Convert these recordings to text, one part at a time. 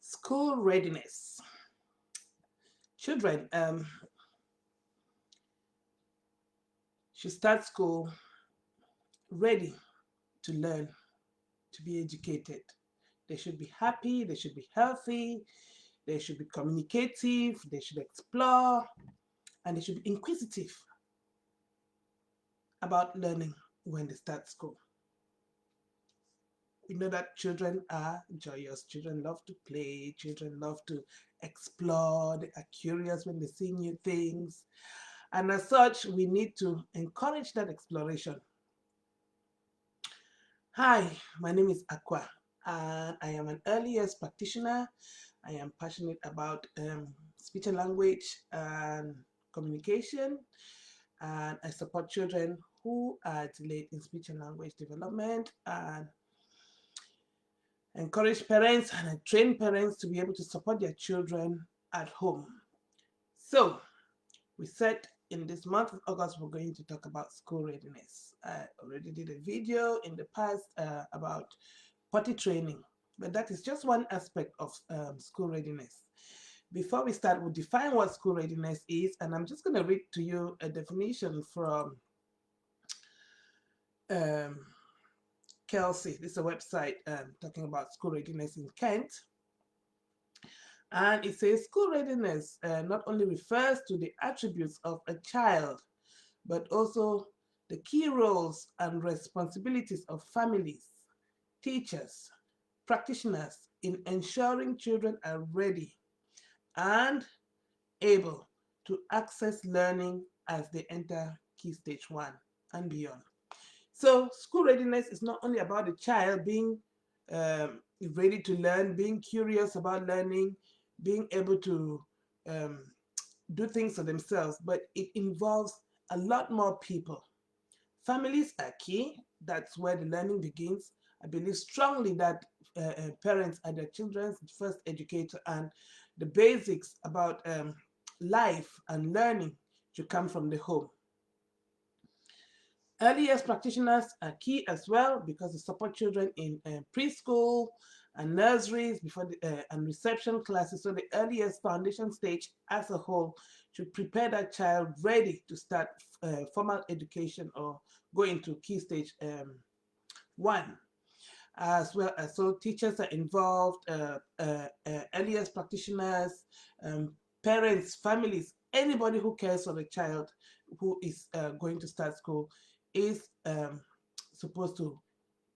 School readiness. Children should start school ready to learn, to be educated. They should be happy, they should be healthy, they should be communicative, they should explore, and they should be inquisitive about learning when they start school. We know that children are joyous, children love to play, children love to explore, they are curious when they see new things. And as such, we need to encourage that exploration. Hi, my name is Aqua, and I am an early years practitioner. I am passionate about speech and language and communication, and I support children who are delayed in speech and language development and encourage parents and I train parents to be able to support their children at home. So, we said in this month of August, we're going to talk about school readiness. I already did a video in the past about potty training, but that is just one aspect of school readiness. Before we start, we'll define what school readiness is, and I'm just going to read to you a definition from um, Kelsey. This is a website talking about school readiness in Kent. And it says school readiness not only refers to the attributes of a child, but also the key roles and responsibilities of families, teachers, practitioners in ensuring children are ready and able to access learning as they enter key stage 1 and beyond. So school readiness is not only about the child being ready to learn, being curious about learning, being able to um, do things for themselves, but it involves a lot more people. Families are key. That's where the learning begins. I believe strongly that parents are their children's first educator, and the basics about life and learning should come from the home. Early years practitioners are key as well because they support children in preschool and nurseries before and reception classes. So the early years foundation stage as a whole should prepare that child ready to start formal education or go into key stage 1. As well as so teachers are involved, early years practitioners, parents, families, anybody who cares for the child who is going to start school is supposed to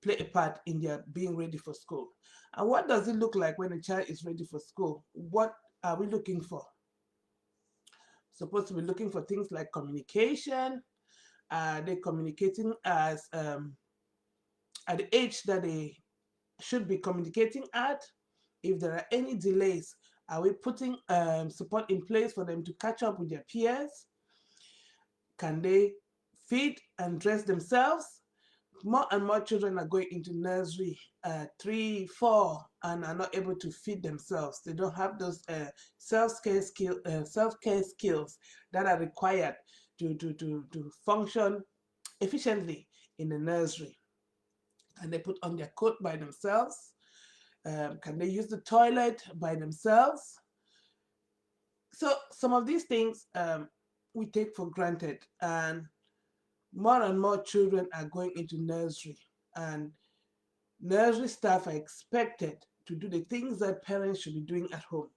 play a part in their being ready for school. And what does it look like when a child is ready for school? What are we looking for? Supposed to be looking for things like communication. Are they communicating as at the age that they should be communicating at? If there are any delays, are we putting support in place for them to catch up with their peers? Can they feed and dress themselves? More and more children are going into nursery 3, 4, and are not able to feed themselves. They don't have those self-care skills that are required to function efficiently in the nursery. Can they put on their coat by themselves? Can they use the toilet by themselves? So some of these things we take for granted, and more children are going into nursery, and nursery staff are expected to do the things that parents should be doing at home.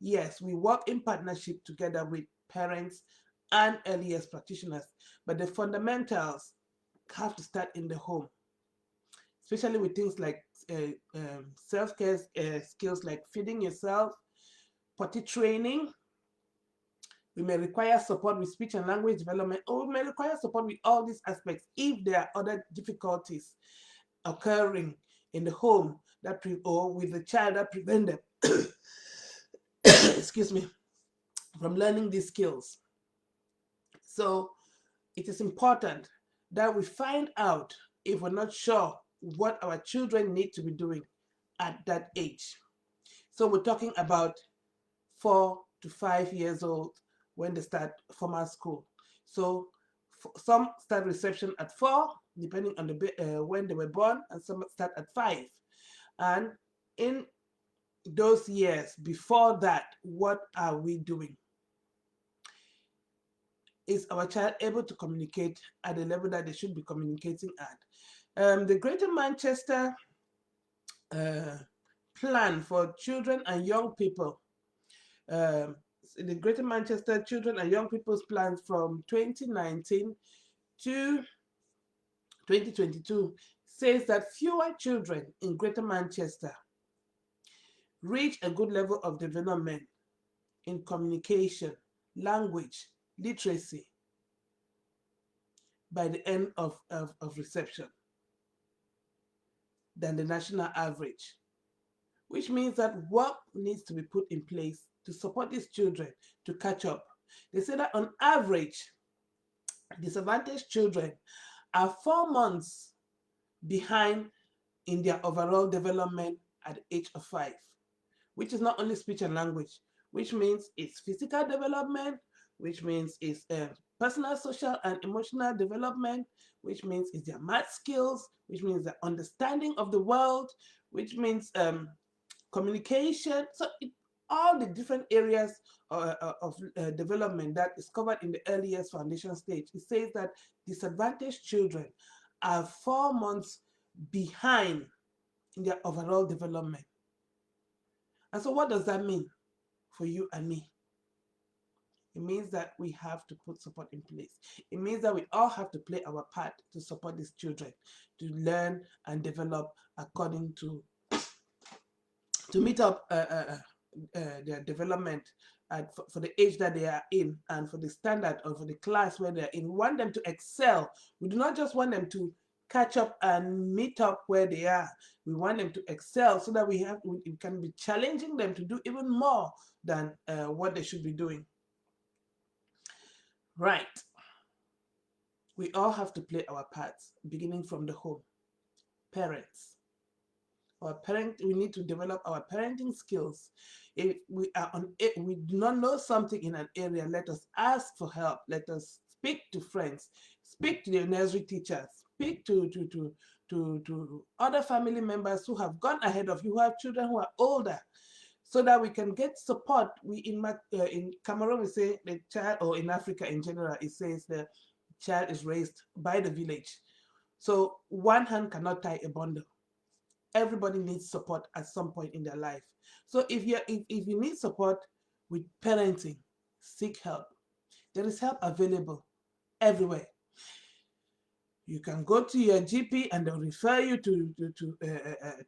Yes, we work in partnership together with parents and early years practitioners, but the fundamentals have to start in the home, especially with things like self-care skills like feeding yourself, potty training. We may require support with speech and language development, or we may require support with all these aspects if there are other difficulties occurring in the home or with the child that prevent them excuse me, from learning these skills. So it is important that we find out if we're not sure what our children need to be doing at that age. So we're talking about 4 to 5 years old when they start formal school. So some start reception at 4, depending on when they were born, and some start at 5. And in those years before that, what are we doing? Is our child able to communicate at the level that they should be communicating at? The Greater Manchester uh, plan for children and young people, um, the Greater Manchester Children and Young People's Plan from 2019 to 2022 says that fewer children in Greater Manchester reach a good level of development in communication, language, literacy by the end of reception than the national average, which means that work needs to be put in place to support these children to catch up. They say that on average, disadvantaged children are 4 months behind in their overall development at the age of 5, which is not only speech and language, which means it's physical development, which means it's personal, social, and emotional development, which means it's their math skills, which means the understanding of the world, which means communication. So all the different areas of development that is covered in the early years foundation stage. It says that disadvantaged children are 4 months behind in their overall development. And so what does that mean for you and me? It means that we have to put support in place. It means that we all have to play our part to support these children to learn and develop according to meet up their development for the age that they are in and for the standard or for the class where they're in. We want them to excel. We do not just want them to catch up and meet up where they are. We want them to excel so that we can be challenging them to do even more than what they should be doing. Right. We all have to play our parts, beginning from the home. Parents. We need to develop our parenting skills. If we are we do not know something in an area, let us ask for help. Let us speak to friends, speak to the nursery teachers, speak to other family members who have gone ahead of you, who have children who are older, so that we can get support. We in Cameroon we say the child, or in Africa in general, it says the child is raised by the village. So one hand cannot tie a bundle. Everybody needs support at some point in their life. So if you need support with parenting, seek help. There is help available everywhere. You can go to your GP and they'll refer you to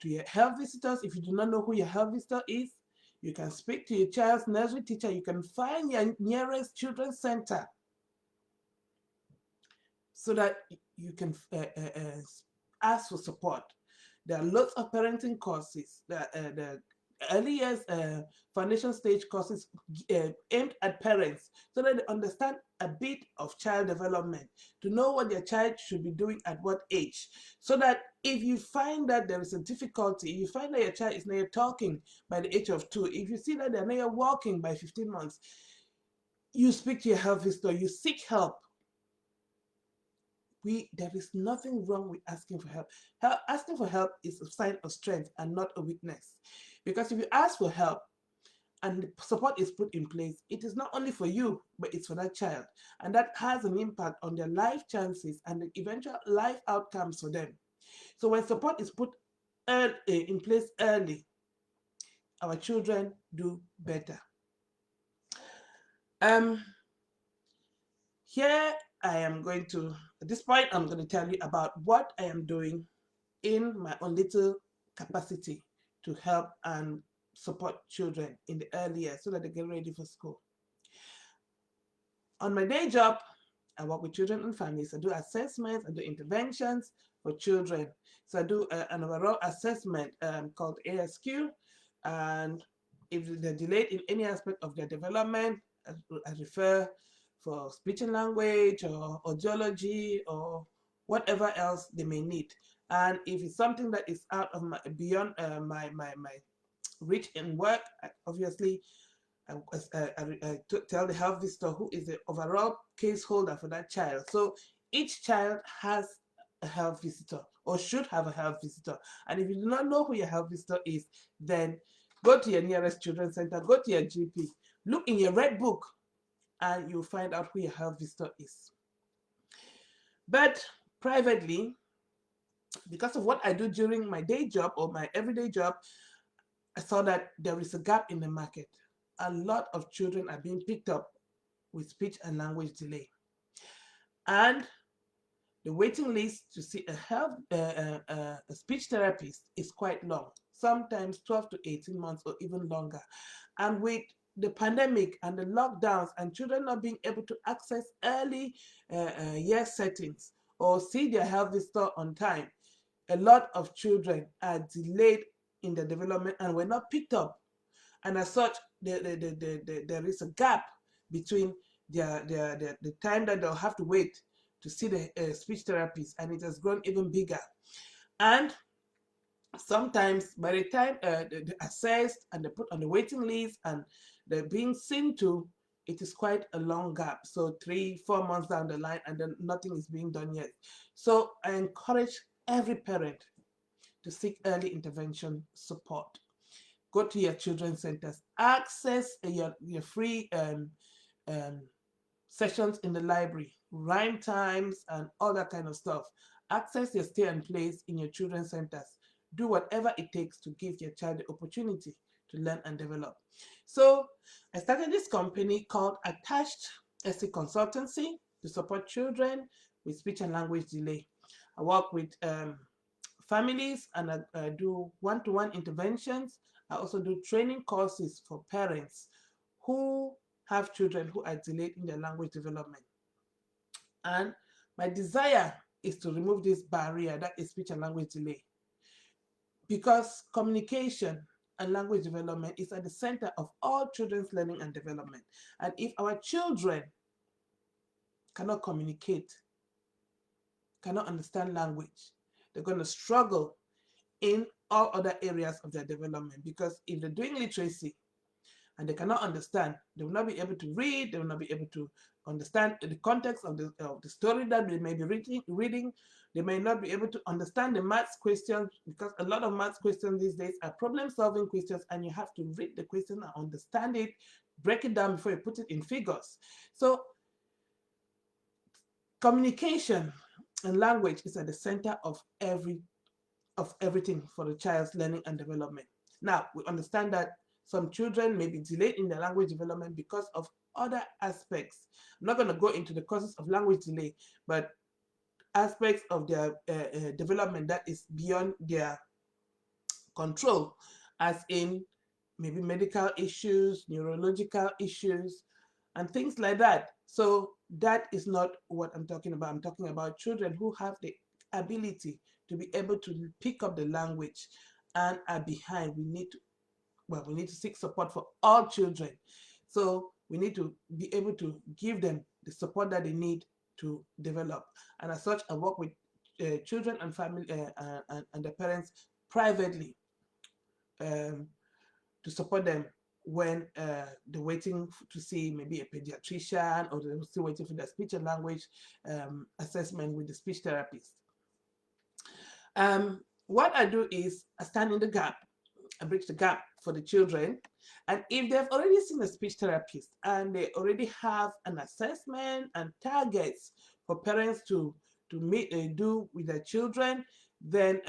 your health visitors. If you do not know who your health visitor is, you can speak to your child's nursery teacher. You can find your nearest children's center so that you can ask for support. There are lots of parenting courses. The early years foundation stage courses aimed at parents so that they understand a bit of child development, to know what their child should be doing at what age, so that if you find that there is a difficulty, if you find that your child is not talking by the age of 2, if you see that they're not walking by 15 months, you speak to your health visitor, you seek help. There is nothing wrong with asking for help. Asking for help is a sign of strength and not a weakness. Because if you ask for help and the support is put in place, it is not only for you, but it's for that child. And that has an impact on their life chances and the eventual life outcomes for them. So when support is put in place early, our children do better. Here I am going to, at this point, I'm going to tell you about what I am doing in my own little capacity to help and support children in the early years so that they get ready for school. On my day job, I work with children and families. I do assessments, I do interventions for children. So I do an overall assessment called ASQ, and if they're delayed in any aspect of their development, I refer for speech and language or audiology or whatever else they may need. And if it's something that is out of beyond my reach in work, obviously I tell the health visitor who is the overall case holder for that child. So each child has a health visitor or should have a health visitor. And if you do not know who your health visitor is, then Go to your nearest children's center, go to your GP, look in your red book, and you'll find out who your health visitor is. But privately, because of what I do during my day job or my everyday job, I saw that there is a gap in the market. A lot of children are being picked up with speech and language delay. And the waiting list to see a speech therapist is quite long, sometimes 12 to 18 months or even longer. And with the pandemic and the lockdowns and children not being able to access early year settings or see their health visitor on time, a lot of children are delayed in their development and were not picked up. And as such, there is a gap between the time that they'll have to wait to see the speech therapist, and it has grown even bigger. And sometimes by the time they're assessed and they're put on the waiting list and they're being seen to, it is quite a long gap. So 3 4 months down the line, and then nothing is being done yet. So I encourage every parent to seek early intervention support. Go to your children's centers, access your free um, sessions in the library, rhyme times, and all that kind of stuff. Access your stay and plays in your children's centers. Do whatever it takes to give your child the opportunity to learn and develop. So I started this company called Attached SC Consultancy to support children with speech and language delay. I work with families, and I do one-to-one interventions. I also do training courses for parents who have children who are delayed in their language development. And my desire is to remove this barrier that is speech and language delay, because communication and language development is at the center of all children's learning and development. And if our children cannot communicate, cannot understand language, they're going to struggle in all other areas of their development. Because if they're doing literacy and they cannot understand, they will not be able to read, they will not be able to understand the context of the story that they may be reading. They may not be able to understand the maths questions, because a lot of maths questions these days are problem solving questions, and you have to read the question and understand it, break it down before you put it in figures. So communication and language is at the center of everything for the child's learning and development. Now, we understand that some children may be delayed in their language development because of other aspects. I'm not going to go into the causes of language delay, but aspects of their development that is beyond their control, as in maybe medical issues, neurological issues, and things like that. So that is not what I'm talking about. I'm talking about children who have the ability to be able to pick up the language and are behind. We need to seek support for all children. So we need to be able to give them the support that they need to develop. And as such, I work with children and family and their parents privately, to support them when they're waiting to see maybe a pediatrician, or they're still waiting for their speech and language assessment with the speech therapist. What I do is I stand in the gap. I bridge the gap for the children. And if they've already seen a speech therapist and they already have an assessment and targets for parents to meet do with their children, then